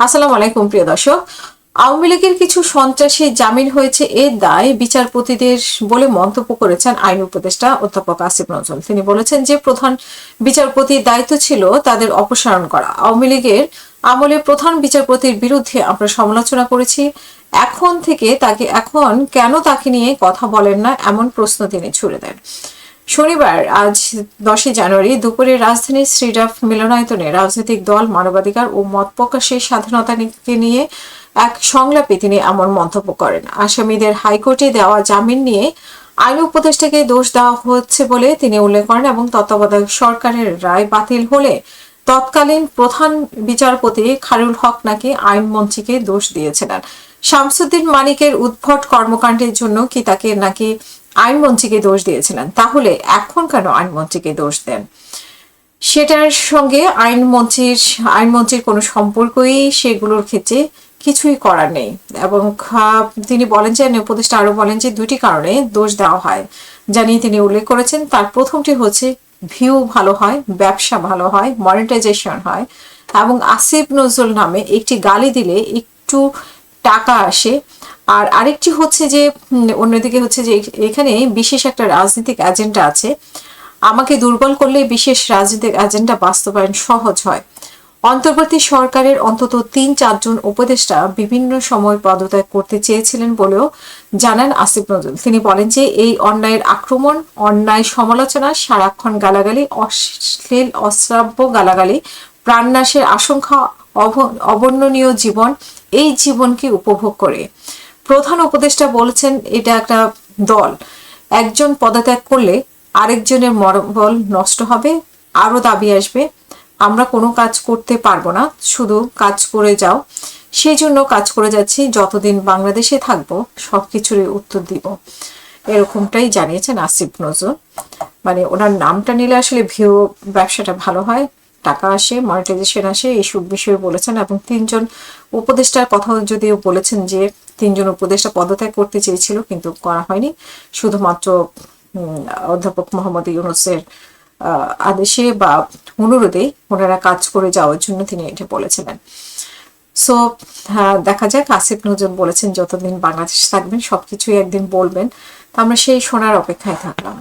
আসসালামু আলাইকুম প্রিয় দর্শক। আওয়ামী লীগের কিছু সন্ত্রাসী জামিন হয়েছে এর দায় বিচারপতিদের বলে মন্তব্য করেছেন আইন উপদেষ্টা অধ্যাপক আসিফ নজরুল। তিনি বলেছেন যে প্রধান বিচারপতির দায়িত্ব ছিল তাদের অপসারণ করা। আওয়ামী লীগের আমলে প্রধান বিচারপতির বিরুদ্ধে আমরা সমালোচনা করেছি, এখন কেন তাকে নিয়ে কথা বলেন না, এমন প্রশ্ন তিনি ছুড়ে দেন। শনিবার আজ 10 জানুয়ারি দুপুরে রাজধানীর শ্রীরাম মিলনায়তনে রাজনৈতিক দল, মানবাধিকার ও মত প্রকাশের স্বাধীনতাকে নিয়ে এক সংলাপে তিনি এমন মন্তব্য করেন। আসামিদের হাইকোর্টে দেওয়া জামিন নিয়ে আইন উপদেষ্টাকে দোষ দেওয়া হচ্ছে বলে তিনি উল্লেখ করেন এবং তত্ত্বাবধায়ক সরকারের রায় বাতিল হলে তৎকালীন প্রধান বিচারপতি খায়রুল হক নাকি আইনমন্ত্রীকে দোষ দিয়েছিলেন। শামসুদ্দিন মানিকের উদ্ভট কর্মকাণ্ডের জন্য কি তাকে নাকি আইনমন্ত্রীকে দোষ দিয়েছিলেন, তাহলে এখন কেন আইনমন্ত্রীকে দোষ দেন? সেটার সঙ্গে আইনমন্ত্রীর কোনো সম্পর্কই সেগুলোর ক্ষেত্রে কিছুই করার নেই। এবং তিনি বলেন যে উপদেষ্টা আরো বলেন যে দুটি কারণে দোষ দেওয়া হয় জানিয়ে তিনি উল্লেখ করেছেন। তার প্রথমটি হচ্ছে ভিউ ভালো হয়, ব্যবসা ভালো হয়, মনিটাইজেশন হয় এবং আসিফ নজরুল নামে একটি গালি দিলে একটু টাকা আসে। আর আরেকটি হচ্ছে যে অন্যদিকে হচ্ছে যে এখানে বিশেষ একটা রাজনৈতিক এজেন্ডা আছে, আমাকে দুর্বল করলে বিশেষ রাজনৈতিক এজেন্ডা বাস্তবায়ন সহজ হয়। অন্তর্বর্তী সরকারের অন্তত 3-4 জন উপদেষ্টা বিভিন্ন সময় পদত্যাগ করতে চেয়েছিলেন বলেও জানান আসিফ নজরুল। তিনি বলেন যে এই অন্যায়ের আক্রমণ, অন্যায় সমালোচনা, সারাক্ষণ গালাগালি, অশ্লীল অশ্রাব্য গালাগালি, প্রাণনাশের আশঙ্কা, অবর্ণনীয় জীবন, এই জীবনকে উপভোগ করে। প্রধান উপদেষ্টা বলেছেন এটা একটা দল, একজন পদত্যাগ করলে আরেকজনের মনোবল নষ্ট হবে, আরো দাবি আসবে, আমরা কোনো কাজ করতে পারবো না, শুধু কাজ করে যাও। সেই জন্য কাজ করে যাচ্ছি, যতদিন বাংলাদেশে থাকবো সবকিছুরই উত্তর দিব, এরকমটাই জানিয়েছেন আসিফ নজরুল। মানে ওনার নামটা নিলে আসলে ভিউ ব্যবসাটা ভালো হয়, টাকা আসে, মনিটাইজেশন আসে, এইসব বিষয়ে বলেছেন। এবং 3 জন উপদেষ্টার কথা যদিও বলেছেন যে 3 জন উপদেষ্টা পদত্যাগ করতে চেয়েছিল কিন্তু করা হয়নি, শুধুমাত্র অধ্যাপক মোহাম্মদ ইউনূসের আদেশে বা অনুরোধে ওনারা কাজ করে যাওয়ার জন্য তিনি এটা বলেছিলেন। সো দেখা যাক, আসিফ নজরুল বলেছেন যতদিন বাংলাদেশ থাকবেন সবকিছুই একদিন বলবেন, তো আমরা সেই শোনার অপেক্ষায় থাকলাম।